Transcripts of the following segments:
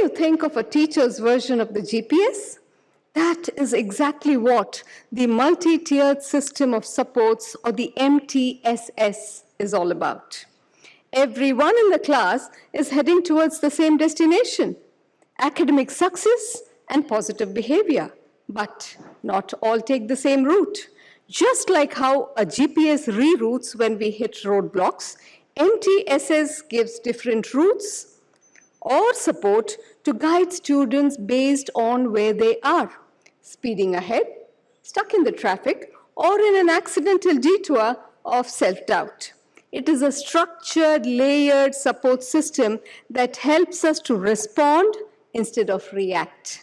you think of a teacher's version of the GPS? That is exactly what the multi-tiered system of supports, or the MTSS, is all about. Everyone in the class is heading towards the same destination: academic success and positive behavior. But not all take the same route. Just like how a GPS reroutes when we hit roadblocks, MTSS gives different routes or support to guide students based on where they are: speeding ahead, stuck in the traffic, or in an accidental detour of self-doubt. It is a structured, layered support system that helps us to respond instead of react.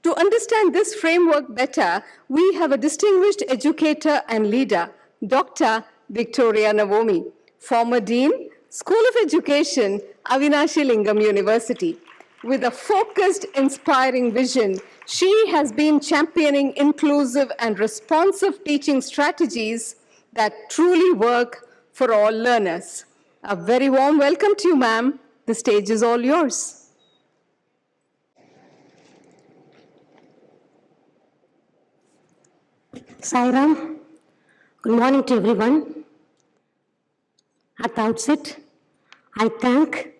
To understand this framework better, we have a distinguished educator and leader, Dr. Victoria Navomi, former Dean, School of Education, Avinashi Lingam University. With a focused, inspiring vision, she has been championing inclusive and responsive teaching strategies that truly work for all learners. A very warm welcome to you, ma'am. The stage is all yours. Sairam, good morning to everyone. At the outset, I thank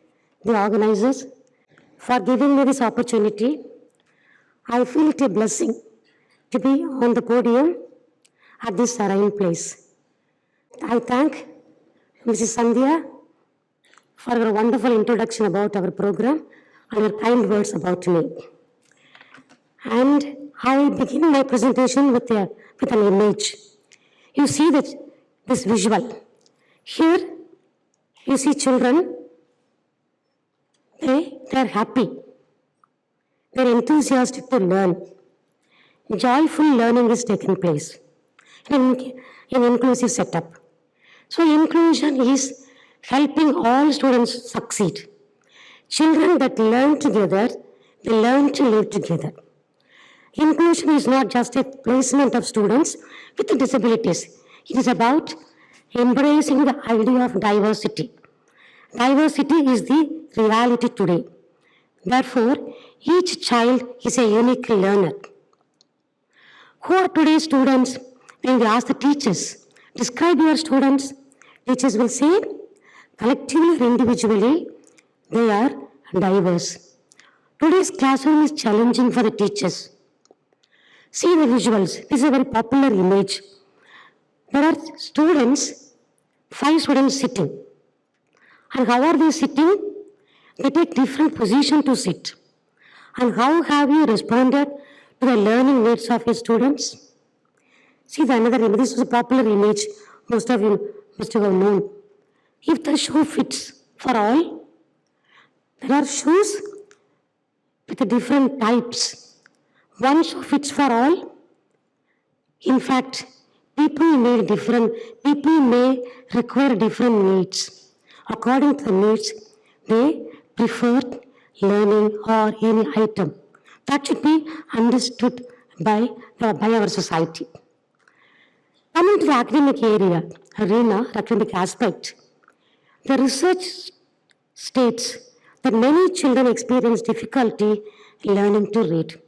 the organizers for giving me this opportunity. I feel it a blessing to be on the podium at this serene place. I thank Mrs. Sathya for her wonderful introduction about our program and her kind words about me. And I will begin my presentation with an image. You see this visual. Here, you see children. They're happy. They're enthusiastic to learn. Joyful learning is taking place in inclusive setup. So inclusion is helping all students succeed. Children that learn together, they learn to live together. Inclusion is not just a placement of students with disabilities. It is about embracing the idea of diversity. Diversity is the reality today. Therefore, each child is a unique learner. Who are today's students? When we ask the teachers, describe your students, teachers will say, collectively or individually, they are diverse. Today's classroom is challenging for the teachers. See the visuals. This is a very popular image. There are students, 5 students sitting. And how are they sitting? They take different position to sit. And how have you responded to the learning needs of your students? See the another image. This is a popular image. Most of you must have known. If the shoe fits for all, there are shoes with different types. One shoe fits for all. In fact, people may require different needs. According to the needs, they prefer learning or any item. That should be understood by our society. Coming to the academic academic aspect, the research states that many children experience difficulty learning to read.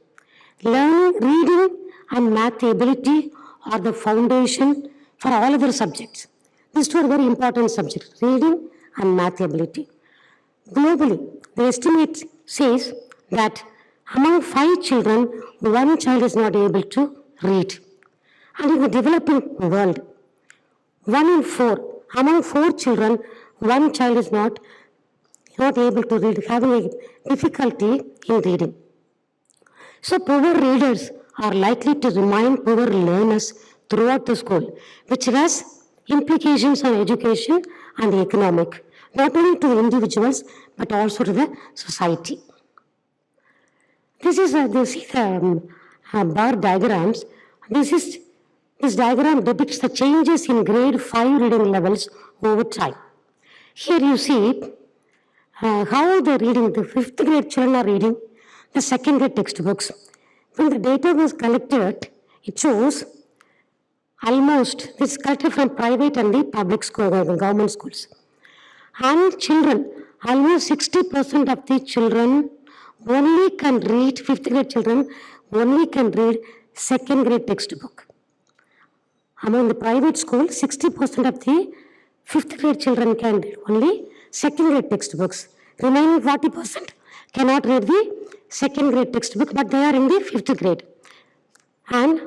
Reading and math ability are the foundation for all other subjects. These two are very important subjects, reading and math ability. Globally, the estimate says that among 5 children, 1 child is not able to read. And in the developing world, 1 in 4, among 4 children, 1 child is not able to read, having a difficulty in reading. So poor readers are likely to remain poor learners throughout the school, which has implications on education and the economic, not only to individuals, but also to the society. This is bar diagrams. This diagram depicts the changes in grade 5 reading levels over time. Here you see how the 5th grade children are reading the 2nd grade textbooks. When the data was collected, it shows this is collected from private and the public school, government schools. And children, almost 60% of the children only can read, 5th grade children only can read 2nd grade textbook. Among the private school, 60% of the 5th grade children can read only 2nd grade textbooks. Remaining 40% cannot read the 2nd grade textbook, but they are in the 5th grade. And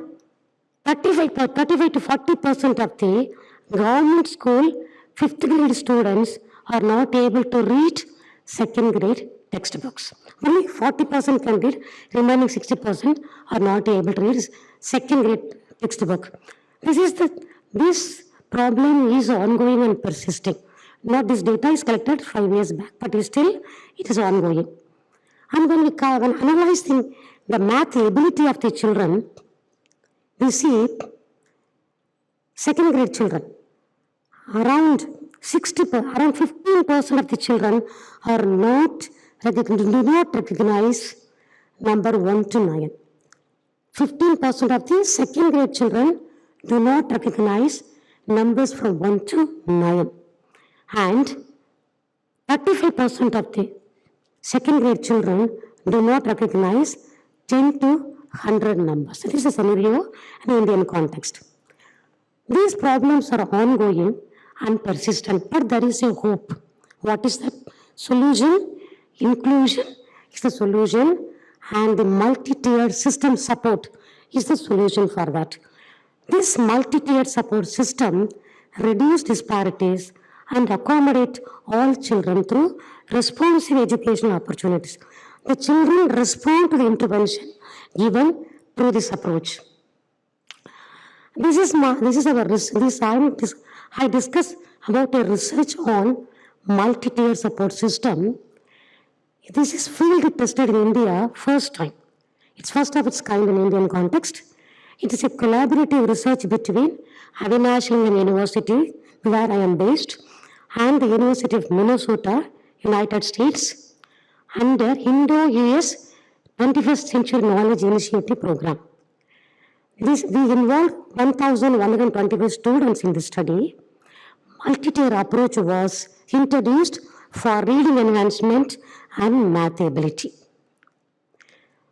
35 to 40% of the government school 5th grade students are not able to read 2nd grade textbooks. Only 40% can read, remaining 60% are not able to read 2nd grade textbook. This problem is ongoing and persisting. Now this data is collected 5 years back, but still it is ongoing. And when analyzing the math ability of the children, we see 2nd grade children, around 15% of the children are do not recognize number 1 to 9. 15% of the 2nd grade children do not recognize numbers from 1 to 9. And 35% of the 2nd grade children do not recognize 10 to 100 numbers. This is a scenario in Indian context. These problems are ongoing and persistent, but there is a hope. What is the solution? Inclusion is the solution, and the multi-tiered system support is the solution for that. This multi-tiered support system reduces disparities and accommodate all children through responsive educational opportunities. The children respond to the intervention given through this approach. I discuss about a research on multi-tier support system. This is field tested in India first time. It's first of its kind in Indian context. It is a collaborative research between Avinash University, where I am based, and the University of Minnesota, United States, under Indo-US 21st Century Knowledge Initiative Program. We involved 1,125 students in the study. Multi-tier approach was introduced for reading enhancement and math ability.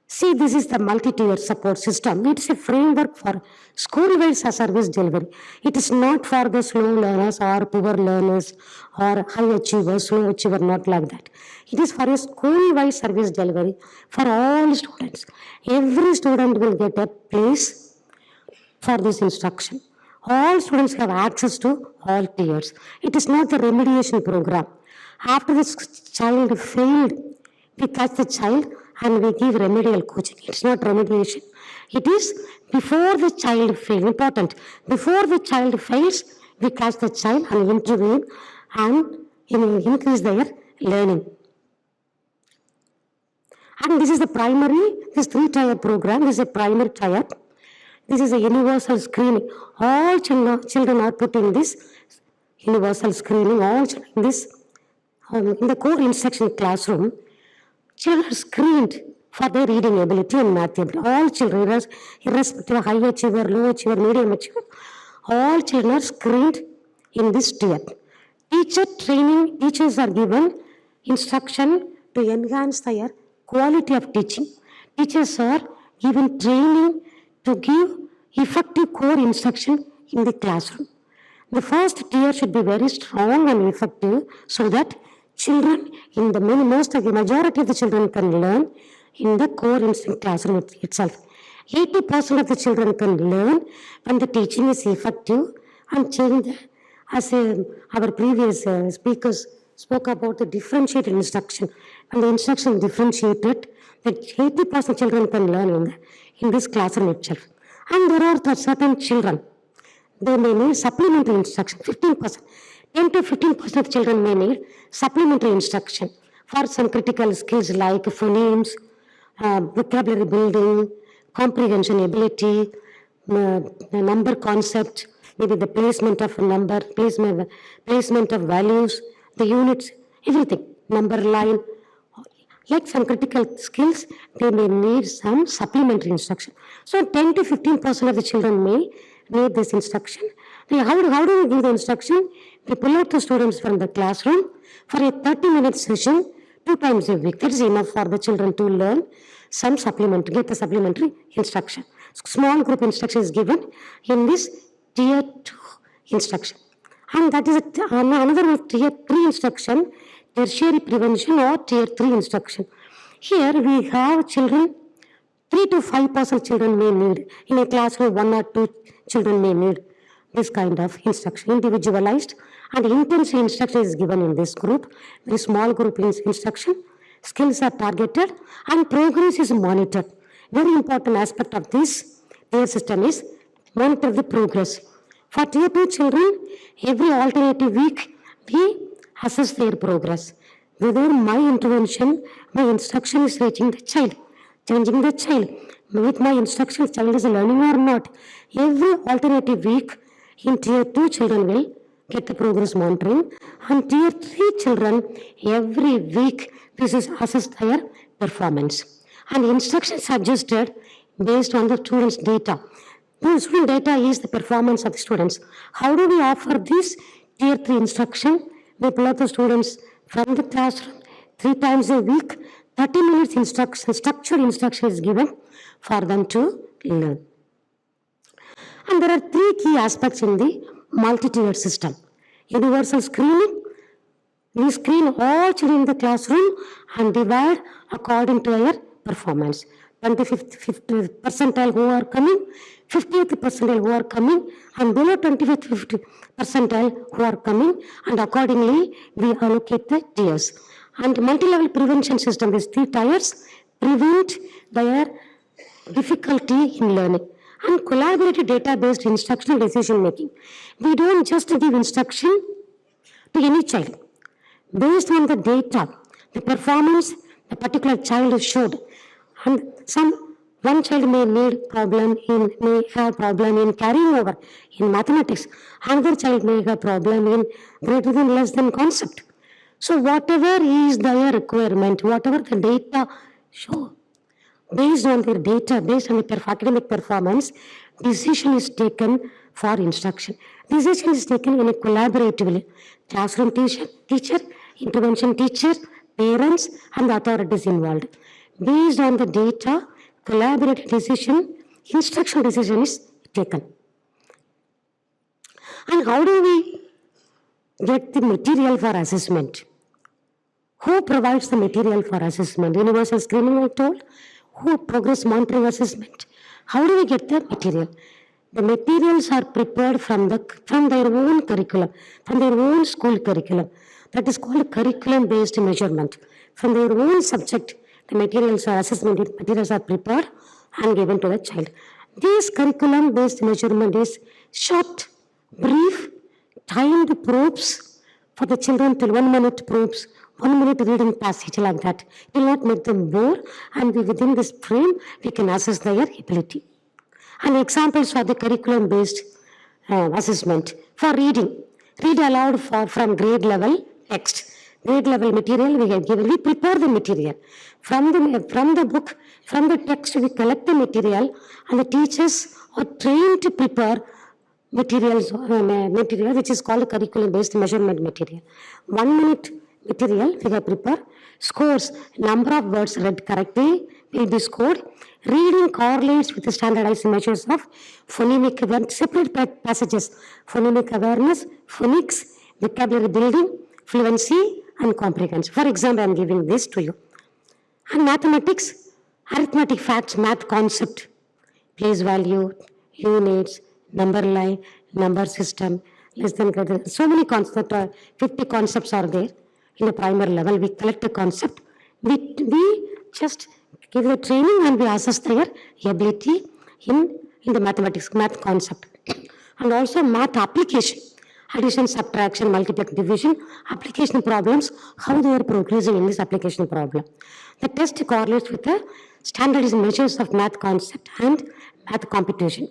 See, this is the multi-tier support system. It is a framework for school-wide service delivery. It is not for the slow learners or poor learners or high achievers, slow achiever, not like that. It is for a school-wide service delivery for all students. Every student will get a place for this instruction. All students have access to all tiers. It is not the remediation program. After the child failed, we catch the child and we give remedial coaching. It's not remediation. It is before the child fails. Important. Before the child fails, we catch the child and intervene and increase their learning. And this is the primary, this 3-tier program. This is a primary tier. This is a universal screening. All children are put in this universal screening. All children in this in the core instruction classroom. Children are screened for their reading ability and math ability. All children, irrespective of high achiever, low achiever, medium achiever, all children are screened in this tier. Teacher training, teachers are given instruction to enhance their quality of teaching. Teachers are given training to give effective core instruction in the classroom. The first tier should be very strong and effective so that children in the majority of the children can learn in the core instruction classroom itself. 80% of the children can learn when the teaching is effective and change. As our previous speakers spoke about the differentiated instruction, and the instruction differentiated, that 80% children can learn in this classroom itself. And there are certain children, they may need supplementary instruction, 15%. 10 to 15% of children may need supplementary instruction for some critical skills like phonemes, vocabulary building, comprehension ability, the number concept, maybe the placement of a number, placement of values, the units, everything, number line. Like some critical skills, they may need some supplementary instruction. So 10 to 15% of the children may need this instruction. How do we give the instruction? We pull out the students from the classroom for a 30-minute session 2 times a week. That is enough for the children to learn some supplementary, get the supplementary instruction. Small group instruction is given in this tier 2 instruction. And that is another tier 3 instruction, tertiary prevention or tier 3 instruction. Here we have children, 3 to 5% children may need. In a classroom, 1 or 2 children may need this kind of instruction, individualized and intensive instruction is given in this group. Very small group instruction, skills are targeted and progress is monitored. Very important aspect of this tier system is monitor the progress. For tier 2 children, every alternative week we assess their progress. Whether my intervention, my instruction is reaching the child, changing the child. With my instruction, child is learning or not. Every alternative week in tier 2 children will get the progress monitoring. And tier 3 children, every week this is assess their performance. And instructions are adjusted based on the students' data. The student data is the performance of the students. How do we offer this tier 3 instruction? We pull out the students from the classroom 3 times a week. 30 minutes instruction, structured instruction is given for them to learn. And there are 3 key aspects in the multi-tiered system. Universal screening. We screen all children in the classroom and divide according to their performance. 25th percentile who are coming, 50th percentile who are coming, and below 25th percentile who are coming, and accordingly we allocate the tiers. And multi-level prevention system, these 3 tiers prevent their difficulty in learning. And collaborative data-based instructional decision making. We don't just give instruction to any child. Based on the data, the performance the particular child showed, and one child may have problem in carrying over in mathematics, another child may have problem in greater than less than concept. So whatever is their requirement, whatever the data show, based on their data, based on their academic performance, decision is taken for instruction. Decision is taken in a collaboratively. Classroom teacher, intervention teacher, parents, and the authorities involved. Based on the data, collaborative decision, instruction decision is taken. And how do we get the material for assessment? Who provides the material for assessment? Universal screening, I told. Who progress monitoring assessment? How do we get the material? The materials are prepared from their own curriculum, from their own school curriculum. That is called curriculum-based measurement. From their own subject, the materials are assessment materials are prepared and given to the child. This curriculum-based measurement is short, brief, timed probes for the children till 1 minute probes, 1 minute reading passage like that. It will not make them bored, and within this frame, we can assess their ability. And examples for the curriculum-based assessment. For reading, read aloud from grade level text. Grade level material we have given. We prepare the material. From the book, from the text, we collect the material, and the teachers are trained to prepare material which is called curriculum-based measurement material. 1 minute material we have prepared. Scores, number of words read correctly will be scored. Reading correlates with the standardized measures of phonemic awareness, separate passages, phonemic awareness, phonics, vocabulary building, fluency, and comprehension. For example, I am giving this to you. And mathematics, arithmetic facts, math concept, place value, units, number line, number system, less than greater. So many concepts, 50 concepts are there in the primary level. We collect the concept. We just give the training and we assess their ability in the mathematics, math concept. And also math application, addition, subtraction, multiplication, division, application problems, how they are progressing in this application problem. The test correlates with the standardized measures of math concept and math computation.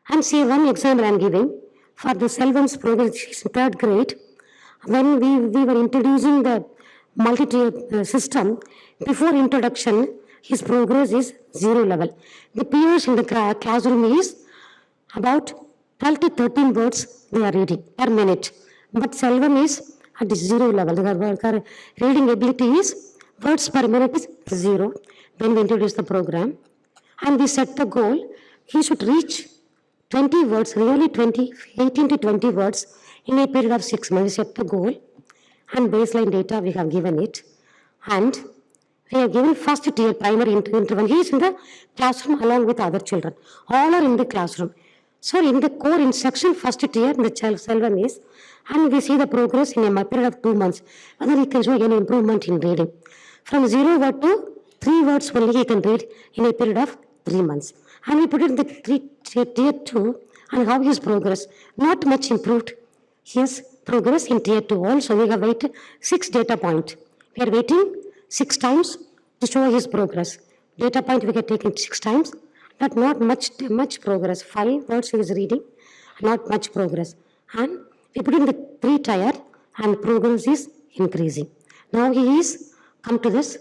And see one example I am giving for the Selvam's progress in 3rd grade. When we were introducing the multi-tiered system, before introduction, his progress is 0 level. The peers in the classroom is about 12 to 13 words they are reading per minute. But Selvam is at the 0 level. The reading ability is words per minute is 0 when we introduce the program. And we set the goal, he should reach 20 words, really 18 to 20 words in a period of 6 months. We set the goal, and baseline data we have given it. And we have given first tier primary interval. He is in the classroom along with other children. All are in the classroom. So in the core instruction, first tier, the child Selvan is, and we see the progress in a period of 2 months. Whether he can show any improvement in reading. From 0 word to 3 words only he can read in a period of 3 months. And we put it in the tier 2 and how his progress. Not much improved. His progress in tier 2 also. We have waited 6 data points. We are waiting 6 times to show his progress. Data point we have taken 6 times, but not much progress. 5 words he is reading, not much progress. And we put in the 3 tier and progress is increasing. Now he is come to this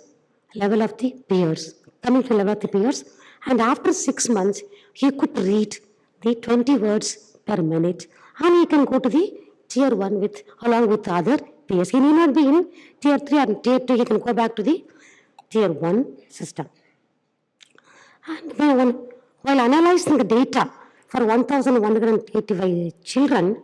level of the peers, coming to level of the peers, and after 6 months he could read the 20 words per minute, and he can go to the tier 1 with along with other peers. He need not be in tier 3 and tier 2, he can go back to the tier 1 system. And while analyzing the data for 1,185 children,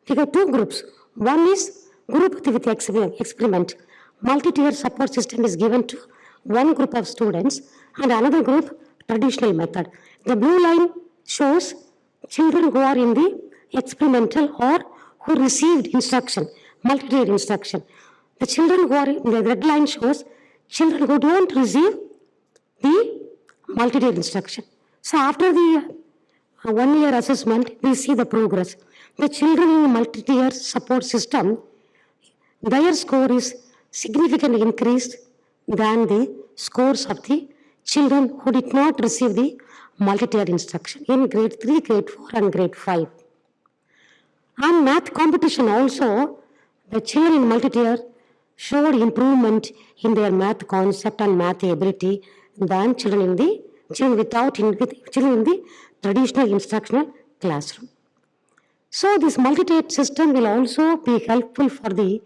we have 2 groups. One is group with experiment. Multi-tier support system is given to one group of students and another group traditional method. The blue line shows children who are in the experimental or who received instruction, multi-tier instruction. The children who are in the red line shows children who don't receive the multi-tier instruction. So after the 1 year assessment, we see the progress. The children in the multi-tier support system, their score is significantly increased than the scores of the children who did not receive the multi-tier instruction in grade 3, grade 4 and grade 5. And math competition also, the children in multi-tier showed improvement in their math concept and math ability than children in the traditional instructional classroom. So this multi-tier system will also be helpful for the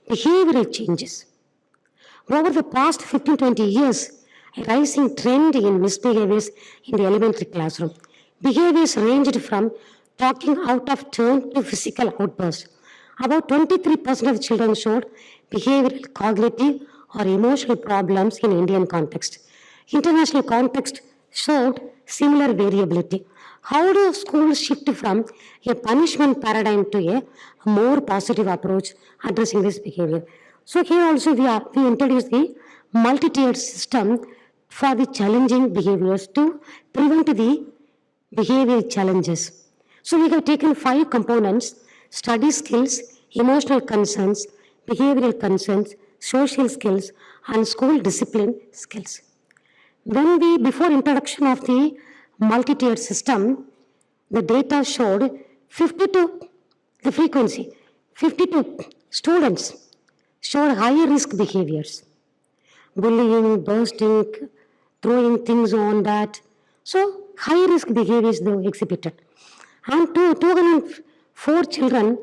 behavioral changes. Over the past 15-20 years, a rising trend in misbehaviors in the elementary classroom. Behaviors ranged from talking out of turn to physical outbursts. About 23% of children showed behavioral, cognitive, or emotional problems in Indian context. International context showed similar variability. How do schools shift from a punishment paradigm to a more positive approach addressing this behavior? So here also we introduced the multi-tiered system for the challenging behaviors to prevent the behavior challenges. So we have taken 5 components: study skills, emotional concerns, behavioral concerns, social skills, and school discipline skills. Before introduction of the multi-tiered system, the data showed 52 students showed higher risk behaviors. Bullying, bursting, throwing things on that. So high risk behaviors they exhibited. And 204 children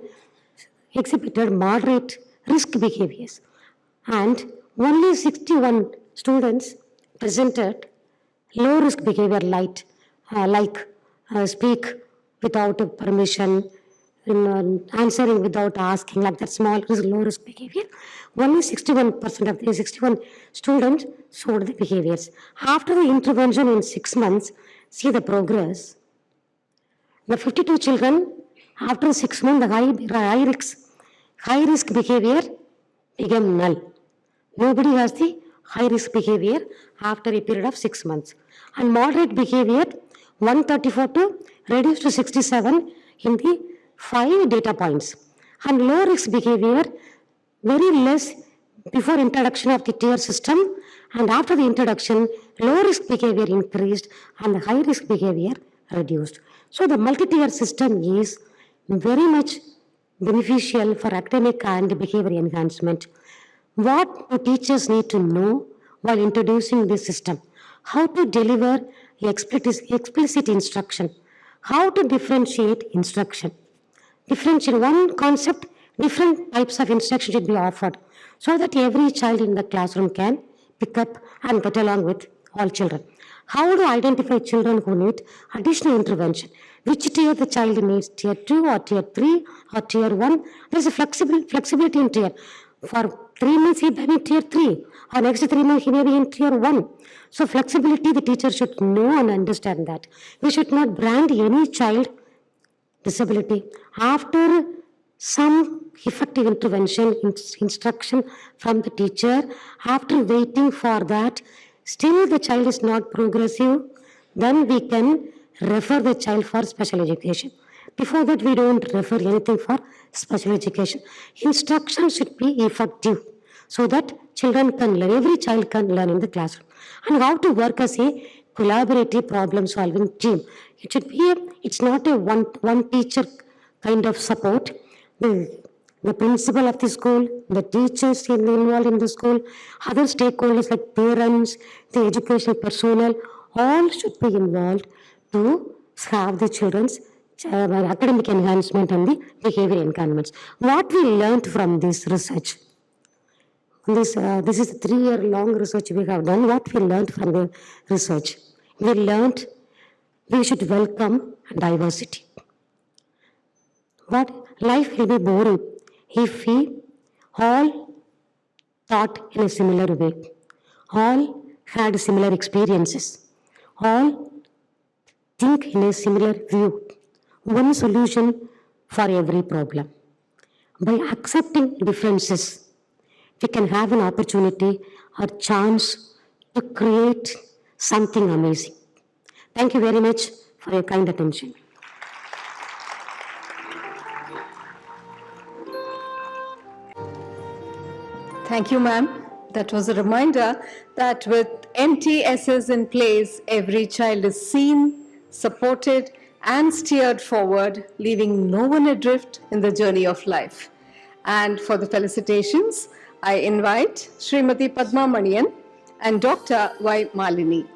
exhibited moderate risk behaviors. And only 61 students presented low risk behavior like speak without permission, answering without asking, like that small low risk behavior. Only 61% of the 61 students showed the behaviors. After the intervention in 6 months, see the progress. The 52 children, after 6 months, the high risk behavior became null. Nobody has the high risk behavior after a period of 6 months. And moderate behavior, 134 to reduced to 67 in the 5 data points. And low risk behavior, very less before introduction of the tier system, and after the introduction, low risk behavior increased and the high risk behavior reduced. So the multi-tier system is very much beneficial for academic and behavior enhancement. What do teachers need to know while introducing this system? How to deliver explicit instruction. How to differentiate instruction. One concept, different types of instruction should be offered so that every child in the classroom can pick up and get along with all children. How to identify children who need additional intervention? Which tier the child needs, tier 2 or tier 3 or tier 1? There is a flexibility in tier. For 3 months he may be in tier 3, or next 3 months he may be in tier 1. So flexibility, the teacher should know and understand that. We should not brand any child disability after some effective intervention, instruction from the teacher. After waiting for that, still the child is not progressive, then we can refer the child for special education. Before that, we don't refer anything for special education. Instruction should be effective so that children can learn, every child can learn in the classroom. And how to work as a collaborative problem solving team. It should be, it's not a one teacher kind of support. The principal of the school, the teachers involved in the school, other stakeholders like parents, the educational personnel, all should be involved to have the children's academic enhancement and the behavior enhancements. What we learned from this research, this is a 3-year-long research we have done. What we learned from the research? We learned we should welcome diversity. What life will be boring if we all thought in a similar way, all had similar experiences, all think in a similar view. One solution for every problem. By accepting differences, we can have an opportunity or chance to create something amazing. Thank you very much for your kind attention. Thank you, ma'am. That was a reminder that with MTSs in place, every child is seen, supported, and steered forward, leaving no one adrift in the journey of life. And for the felicitations, I invite Srimati Padma Manian and Dr. Y. Malini.